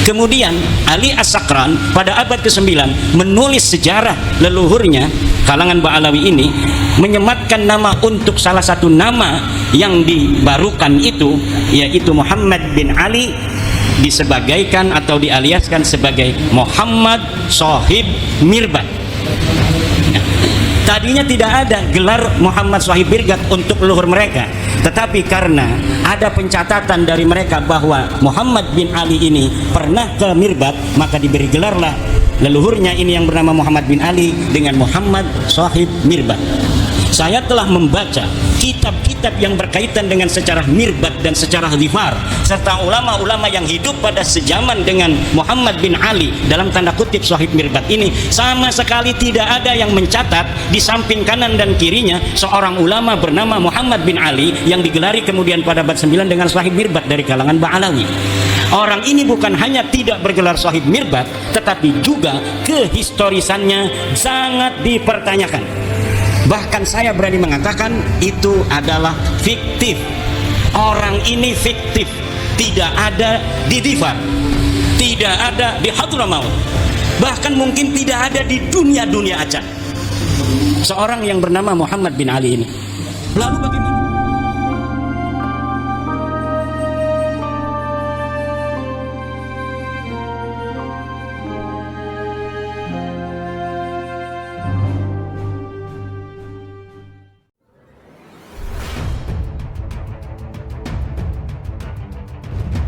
Kemudian Ali As-Sakran pada abad ke-9 menulis sejarah leluhurnya kalangan Ba'alawi ini, menyematkan nama untuk salah satu nama yang dibarukan itu, yaitu Muhammad bin Ali, disebagaikan atau dialiaskan sebagai Muhammad Shahib Mirbad. Tadinya tidak ada gelar Muhammad Shahib Mirbad untuk leluhur mereka, tetapi karena ada pencatatan dari mereka bahwa Muhammad bin Ali ini pernah ke Mirbad, maka diberi gelarlah leluhurnya ini yang bernama Muhammad bin Ali dengan Muhammad Shahib Mirbad. Saya telah membaca kitab-kitab yang berkaitan dengan sejarah Mirbad dan sejarah Dhifar, serta ulama-ulama yang hidup pada sejaman dengan Muhammad bin Ali dalam tanda kutip Shahib Mirbad ini. Sama sekali tidak ada yang mencatat di samping kanan dan kirinya seorang ulama bernama Muhammad bin Ali yang digelari kemudian pada abad 9 dengan Shahib Mirbad dari kalangan Ba'alawi. Orang ini bukan hanya tidak bergelar Shahib Mirbad, tetapi juga kehistorisannya sangat dipertanyakan. Bahkan saya berani mengatakan itu adalah fiktif. Orang ini fiktif, tidak ada di Dhifar, tidak ada di Hadramaut, bahkan mungkin tidak ada di dunia acak. Seorang yang bernama Muhammad bin Ali ini. Lalu bagaimana?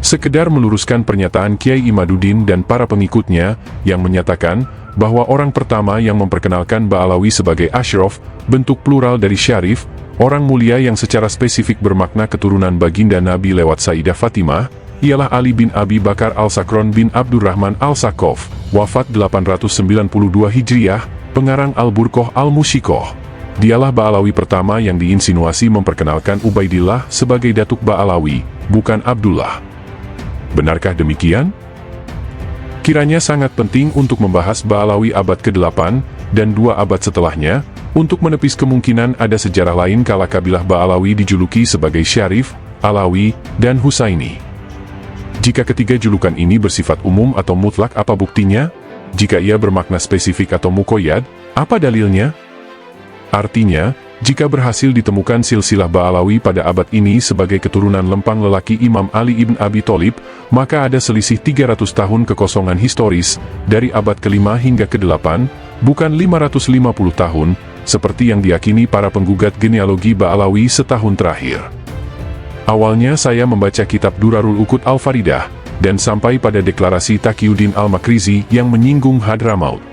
Sekedar meluruskan pernyataan Kiai Imaduddin dan para pengikutnya yang menyatakan bahwa orang pertama yang memperkenalkan Ba'alawi sebagai Ashraf, bentuk plural dari Syarif, orang mulia yang secara spesifik bermakna keturunan baginda Nabi lewat Sayyidah Fatimah, ialah Ali bin Abi Bakar Al-Sakron bin Abdurrahman Al-Sakof, wafat 892 Hijriah, pengarang Al-Burqoh Al-Musyikoh. Dialah Ba'alawi pertama yang diinsinuasi memperkenalkan Ubaidillah sebagai datuk Ba'alawi, bukan Abdullah. Benarkah demikian? Kiranya sangat penting untuk membahas Ba'alawi abad ke-8 dan 2 abad setelahnya, untuk menepis kemungkinan ada sejarah lain kala kabilah Ba'alawi dijuluki sebagai Syarif, Alawi, dan Husaini. Jika ketiga julukan ini bersifat umum atau mutlak, apa buktinya? Jika ia bermakna spesifik atau muqayyad, apa dalilnya? Artinya, jika berhasil ditemukan silsilah Ba'alawi pada abad ini sebagai keturunan lempang lelaki Imam Ali ibn Abi Thalib, maka ada selisih 300 tahun kekosongan historis, dari abad ke-5 hingga ke-8, bukan 550 tahun, seperti yang diyakini para penggugat genealogi Ba'alawi setahun terakhir. Awalnya saya membaca kitab Durarul Uqud Al-Faridah, dan sampai pada deklarasi Taqiyuddin Al-Makrizi yang menyinggung Hadramaut.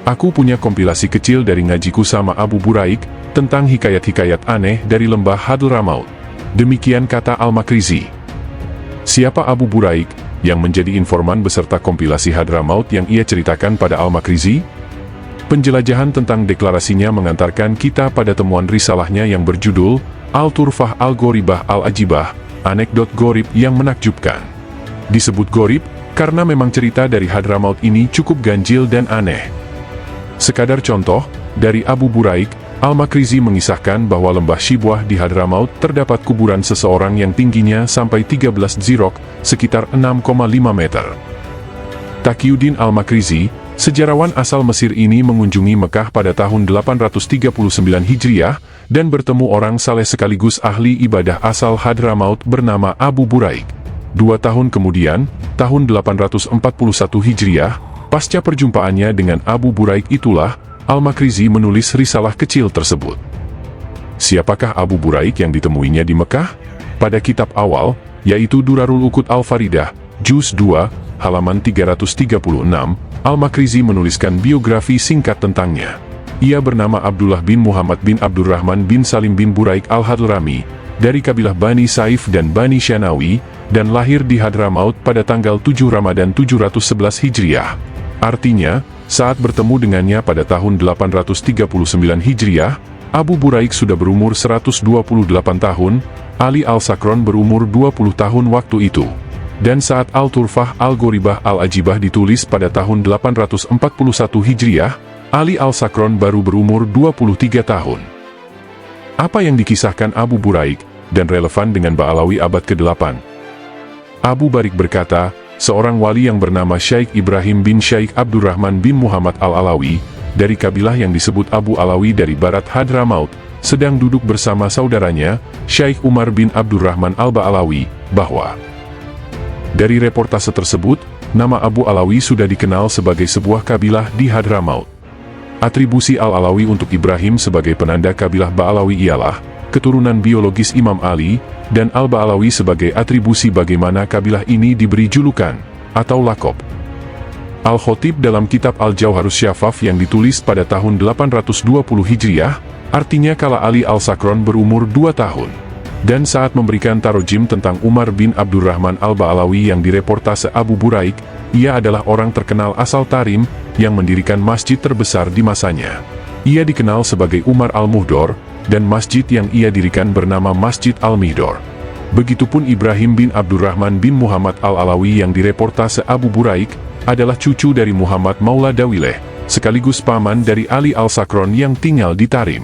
Aku punya kompilasi kecil dari ngajiku sama Abu Buraik, tentang hikayat-hikayat aneh dari lembah Hadramaut. Demikian kata Al-Makrizi. Siapa Abu Buraik, yang menjadi informan beserta kompilasi Hadramaut yang ia ceritakan pada Al-Makrizi? Penjelajahan tentang deklarasinya mengantarkan kita pada temuan risalahnya yang berjudul Al-Turfah Al-Goribah Al-Ajibah, anekdot gorib yang menakjubkan. Disebut gorib, karena memang cerita dari Hadramaut ini cukup ganjil dan aneh. Sekadar contoh, dari Abu Buraik, Al-Makrizi mengisahkan bahwa lembah Shibwah di Hadramaut terdapat kuburan seseorang yang tingginya sampai 13 dzirok, sekitar 6,5 meter. Taqiyuddin Al-Makrizi, sejarawan asal Mesir ini mengunjungi Mekah pada tahun 839 Hijriah, dan bertemu orang saleh sekaligus ahli ibadah asal Hadramaut bernama Abu Buraik. 2 tahun kemudian, tahun 841 Hijriah, pasca perjumpaannya dengan Abu Buraik itulah, Al-Makrizi menulis risalah kecil tersebut. Siapakah Abu Buraik yang ditemuinya di Mekah? Pada kitab awal, yaitu Durarul Uqud Al-Faridah, Juz 2, halaman 336, Al-Makrizi menuliskan biografi singkat tentangnya. Ia bernama Abdullah bin Muhammad bin Abdurrahman bin Salim bin Buraik Al-Hadrami, dari kabilah Bani Saif dan Bani Syanawi, dan lahir di Hadramaut pada tanggal 7 Ramadan 711 Hijriah. Artinya, saat bertemu dengannya pada tahun 839 Hijriah, Abu Buraik sudah berumur 128 tahun, Ali Al-Sakron berumur 20 tahun waktu itu. Dan saat Al-Turfah Al-Goribah Al-Ajibah ditulis pada tahun 841 Hijriah, Ali Al-Sakron baru berumur 23 tahun. Apa yang dikisahkan Abu Buraik, dan relevan dengan Ba'alawi abad ke-8? Abu Buraik berkata, seorang wali yang bernama Syekh Ibrahim bin Syekh Abdurrahman bin Muhammad Al-Alawi, dari kabilah yang disebut Abu Alawi dari barat Hadramaut, sedang duduk bersama saudaranya, Syekh Umar bin Abdurrahman Al-Ba'alawi, bahwa dari reportase tersebut, nama Abu Alawi sudah dikenal sebagai sebuah kabilah di Hadramaut. Atribusi Al-Alawi untuk Ibrahim sebagai penanda kabilah Ba'alawi ialah keturunan biologis Imam Ali, dan Al-Ba'alawi sebagai atribusi bagaimana kabilah ini diberi julukan atau lakob. Al-Khatib dalam kitab Al-Jauharus Syafaf yang ditulis pada tahun 820 Hijriah, artinya kala Ali Al-Sakron berumur 2 tahun. Dan saat memberikan tarojim tentang Umar bin Abdurrahman Al-Ba'alawi yang direportase Abu Buraik, ia adalah orang terkenal asal Tarim, yang mendirikan masjid terbesar di masanya. Ia dikenal sebagai Umar Al-Muhdor, dan masjid yang ia dirikan bernama Masjid Al-Mihdor. Begitupun Ibrahim bin Abdurrahman bin Muhammad Al-Alawi yang direportase Abu Buraik, adalah cucu dari Muhammad Maula Dawileh, sekaligus paman dari Ali Al-Sakron yang tinggal di Tarim.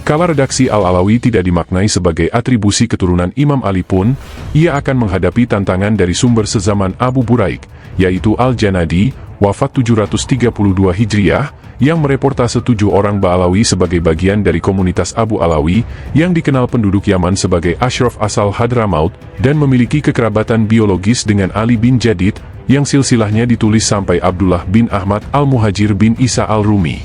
Kala redaksi Al-Alawi tidak dimaknai sebagai atribusi keturunan Imam Ali pun, ia akan menghadapi tantangan dari sumber sezaman Abu Buraik, yaitu Al-Janadi, wafat 732 Hijriah, yang mereportase 7 orang Ba'alawi sebagai bagian dari komunitas Abu Alawi, yang dikenal penduduk Yaman sebagai Ashraf asal Hadramaut, dan memiliki kekerabatan biologis dengan Ali bin Jadid, yang silsilahnya ditulis sampai Abdullah bin Ahmad Al-Muhajir bin Isa Al-Rumi.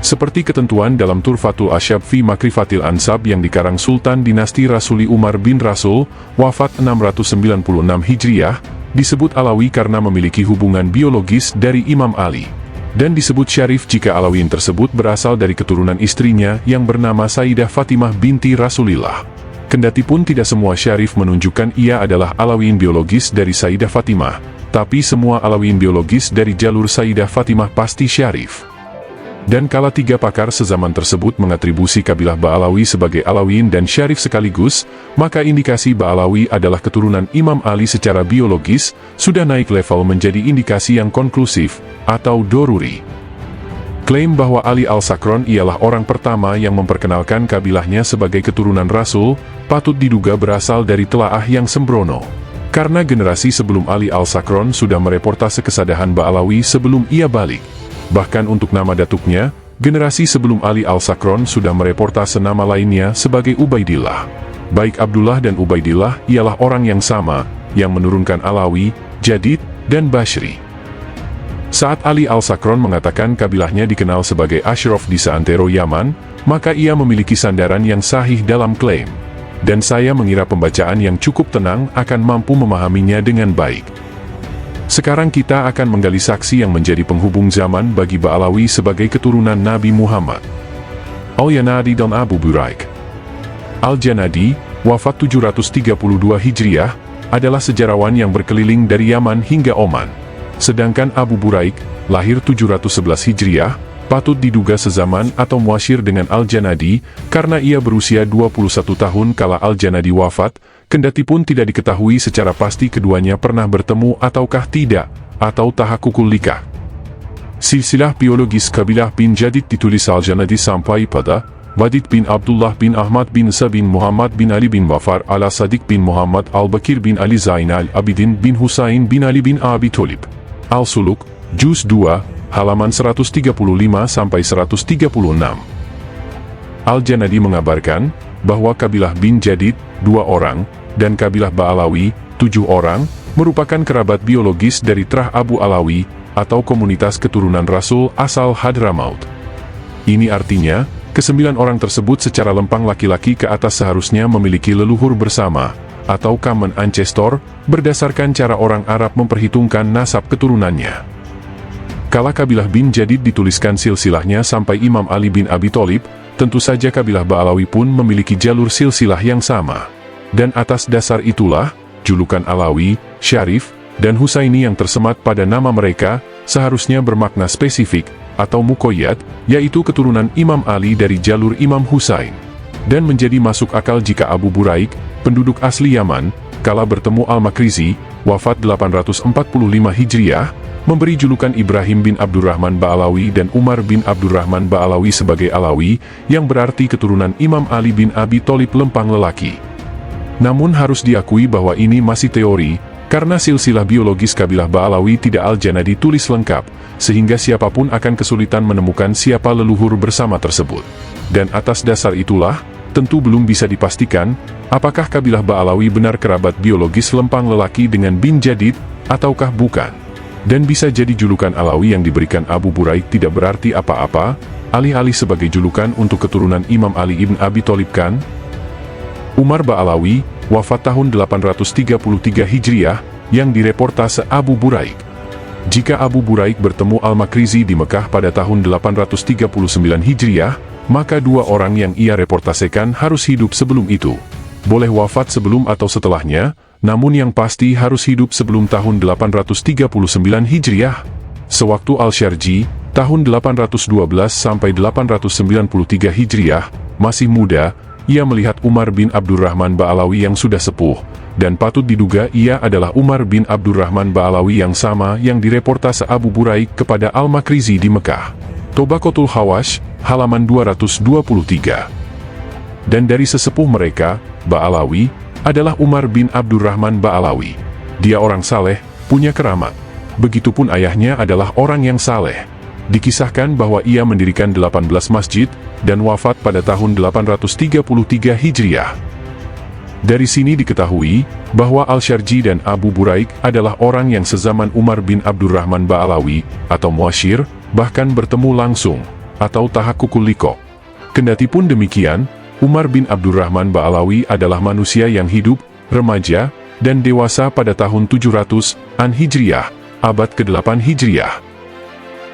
Seperti ketentuan dalam Turfatul Asyab fi Makrifatil Ansab yang dikarang Sultan Dinasti Rasuli Umar bin Rasul, wafat 696 Hijriah, disebut Alawi karena memiliki hubungan biologis dari Imam Ali. Dan disebut Syarif jika Alawiyin tersebut berasal dari keturunan istrinya yang bernama Sayyidah Fatimah binti Rasulillah. Kendatipun tidak semua Syarif menunjukkan ia adalah Alawiyin biologis dari Sayyidah Fatimah, tapi semua Alawiyin biologis dari jalur Sayyidah Fatimah pasti Syarif. Dan kala 3 pakar sezaman tersebut mengatribusi kabilah Ba'alawi sebagai Alawiyin dan Syarif sekaligus, maka indikasi Ba'alawi adalah keturunan Imam Ali secara biologis, sudah naik level menjadi indikasi yang konklusif, atau doruri. Klaim bahwa Ali Al-Sakron ialah orang pertama yang memperkenalkan kabilahnya sebagai keturunan Rasul, patut diduga berasal dari telaah yang sembrono. Karena generasi sebelum Ali Al-Sakron sudah mereportase kesadahan Ba'alawi sebelum ia balik. Bahkan untuk nama datuknya, generasi sebelum Ali Al-Sakron sudah mereportase nama lainnya sebagai Ubaidillah. Baik Abdullah dan Ubaidillah ialah orang yang sama, yang menurunkan Alawi, Jadid, dan Bashri. Saat Ali Al-Sakron mengatakan kabilahnya dikenal sebagai Ashraf di seantero Yaman, maka ia memiliki sandaran yang sahih dalam klaim. Dan saya mengira pembacaan yang cukup tenang akan mampu memahaminya dengan baik. Sekarang kita akan menggali saksi yang menjadi penghubung zaman bagi Ba'alawi sebagai keturunan Nabi Muhammad. Al-Janadi dan Abu Buraik. Al-Janadi, wafat 732 Hijriah, adalah sejarawan yang berkeliling dari Yaman hingga Oman. Sedangkan Abu Buraik, lahir 711 Hijriah, patut diduga sezaman atau muasyir dengan Al-Janadi, karena ia berusia 21 tahun kala Al-Janadi wafat, kendatipun tidak diketahui secara pasti keduanya pernah bertemu ataukah tidak, atau tahakukul nikah. Silsilah biologis kabilah bin Jadid ditulis Al-Janadi sampai pada Wadid bin Abdullah bin Ahmad bin Sa bin Muhammad bin Ali bin Wafar ala Sadiq bin Muhammad Al-Bakir bin Ali Zainal Abidin bin Husain bin Ali bin Abi Tholib. Al-Suluk, Juz 2, halaman 135-136. Al-Janadi mengabarkan bahwa kabilah bin Jadid, 2 orang, dan kabilah Ba'alawi, 7 orang, merupakan kerabat biologis dari Trah Abu Alawi, atau komunitas keturunan Rasul asal Hadramaut. Ini artinya, ke-9 orang tersebut secara lempang laki-laki ke atas seharusnya memiliki leluhur bersama, atau common ancestor, berdasarkan cara orang Arab memperhitungkan nasab keturunannya. Kala kabilah bin Jadid dituliskan silsilahnya sampai Imam Ali bin Abi Tholib, tentu saja kabilah Ba'alawi pun memiliki jalur silsilah yang sama. Dan atas dasar itulah, julukan Alawi, Syarif, dan Husaini yang tersemat pada nama mereka, seharusnya bermakna spesifik, atau mukoyat, yaitu keturunan Imam Ali dari jalur Imam Husain. Dan menjadi masuk akal jika Abu Buraik, penduduk asli Yaman, kala bertemu Al-Makrizi, wafat 845 Hijriah, memberi julukan Ibrahim bin Abdurrahman Ba'alawi dan Umar bin Abdurrahman Ba'alawi sebagai Alawi, yang berarti keturunan Imam Ali bin Abi Tholib lempang lelaki. Namun harus diakui bahwa ini masih teori, Karena silsilah biologis kabilah Ba'alawi tidak Al-Janadi tulis lengkap, sehingga siapapun akan kesulitan menemukan siapa leluhur bersama tersebut. Dan atas dasar itulah, tentu belum bisa dipastikan, apakah kabilah Ba'alawi benar kerabat biologis lempang lelaki dengan bin Jadid, ataukah bukan. Dan bisa jadi julukan Alawi yang diberikan Abu Buraik tidak berarti apa-apa, alih-alih sebagai julukan untuk keturunan Imam Ali ibn Abi Tholib kan? Umar Ba'alawi, wafat tahun 833 Hijriah, yang direportase Abu Buraik. Jika Abu Buraik bertemu Al-Makrizi di Mekah pada tahun 839 Hijriah, maka dua orang yang ia reportasekan harus hidup sebelum itu. Boleh wafat sebelum atau setelahnya, namun yang pasti harus hidup sebelum tahun 839 Hijriah. Sewaktu Al-Syarji, tahun 812 sampai 893 Hijriah, masih muda, ia melihat Umar bin Abdurrahman Ba'alawi yang sudah sepuh, dan patut diduga ia adalah Umar bin Abdurrahman Ba'alawi yang sama yang direportase Abu Buraik kepada Al-Makrizi di Mekah. Tobaqatul Hawash, halaman 223. Dan dari sesepuh mereka, Ba'alawi, adalah Umar bin Abdurrahman Ba'alawi. Dia orang saleh, punya keramat. Begitupun ayahnya adalah orang yang saleh. Dikisahkan bahwa ia mendirikan 18 masjid, dan wafat pada tahun 833 Hijriah. Dari sini diketahui, bahwa Al-Syarji dan Abu Buraik adalah orang yang sezaman Umar bin Abdurrahman Ba'alawi, atau Muasyir, bahkan bertemu langsung, atau tahakukul liqa. Kendatipun demikian, Umar bin Abdurrahman Ba'alawi adalah manusia yang hidup, remaja, dan dewasa pada tahun 700-an Hijriah, abad ke-8 Hijriah.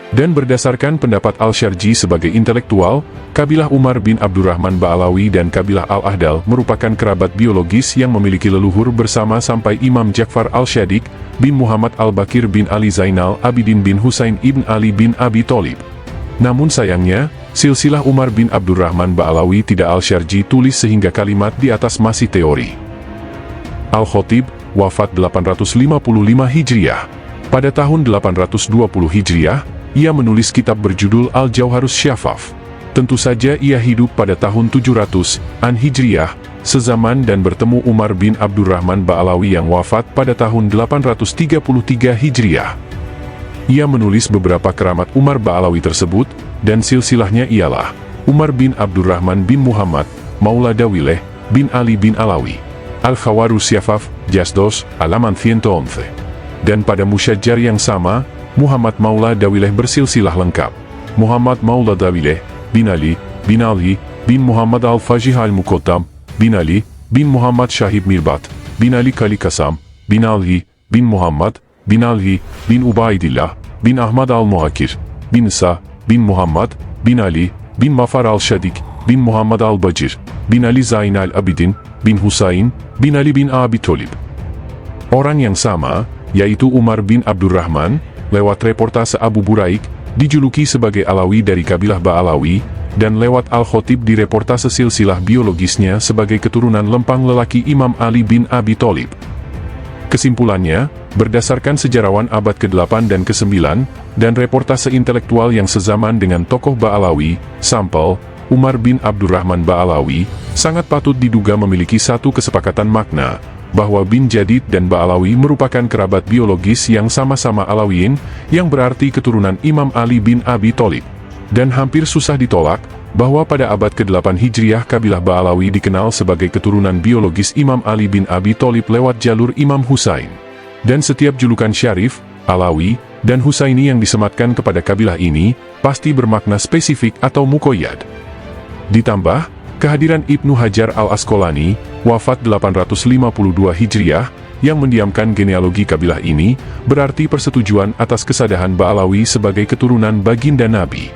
Dan berdasarkan pendapat Al-Syarji sebagai intelektual, kabilah Umar bin Abdurrahman Ba'alawi dan kabilah Al-Ahdal merupakan kerabat biologis yang memiliki leluhur bersama sampai Imam Ja'far Al-Syadiq bin Muhammad Al-Bakir bin Ali Zainal Abidin bin Husain ibn Ali bin Abi Tholib. Namun sayangnya, silsilah Umar bin Abdurrahman Ba'alawi tidak Al-Syarji tulis sehingga kalimat di atas masih teori. Al-Khatib, wafat 855 Hijriah. Pada tahun 820 Hijriah, ia menulis kitab berjudul Al-Jauharus Syafaf. Tentu saja ia hidup pada tahun 700-an Hijriah, sezaman dan bertemu Umar bin Abdurrahman Ba'alawi yang wafat pada tahun 833 Hijriah. Ia menulis beberapa keramat Umar Ba'alawi tersebut, dan silsilahnya ialah Umar bin Abdurrahman bin Muhammad, Maula Dawileh, bin Ali bin Alawi. Al-Khawarus Syafaf, Jasdos, halaman 111. Dan pada musyajjar yang sama, Muhammad Maula Dawileh bersilsilah lengkap. Muhammad Maula Dawileh, bin Ali, bin Ali, bin Muhammad Al-Fajih Al-Muqaddam, bin Ali, bin Muhammad Syahib Mirbat, bin Ali Kali Kasam, bin Ali, bin Muhammad, bin Ali, bin Ubaidillah, bin Ahmad Al-Muhakir, bin Isa, bin Muhammad, bin Ali, bin Mafar Al-Syadiq, bin Muhammad Al-Bajir, bin Ali Zainal Abidin, bin Husain, bin Ali bin Abi Tholib. Orang yang sama, yaitu Umar bin Abdurrahman, lewat reportase Abu Buraik, dijuluki sebagai Alawi dari kabilah Ba'alawi, dan lewat Al-Khatib di reportase silsilah biologisnya sebagai keturunan lempang lelaki Imam Ali bin Abi Tholib. Kesimpulannya, berdasarkan sejarawan abad ke-8 dan ke-9, dan reportase intelektual yang sezaman dengan tokoh Ba'alawi, sampel, Umar bin Abdurrahman Ba'alawi, sangat patut diduga memiliki satu kesepakatan makna, bahwa bin Jadid dan Ba'alawi merupakan kerabat biologis yang sama-sama Alawiyin, yang berarti keturunan Imam Ali bin Abi Tholib. Dan hampir susah ditolak, bahwa pada abad ke-8 Hijriah kabilah Ba'alawi dikenal sebagai keturunan biologis Imam Ali bin Abi Tholib lewat jalur Imam Husain. Dan setiap julukan syarif, Alawi, dan Husaini yang disematkan kepada kabilah ini, pasti bermakna spesifik atau muqayyad. Ditambah, kehadiran Ibnu Hajar Al-Asqalani, wafat 852 Hijriah, yang mendiamkan genealogi kabilah ini, berarti persetujuan atas kesadahan Ba'alawi sebagai keturunan baginda Nabi.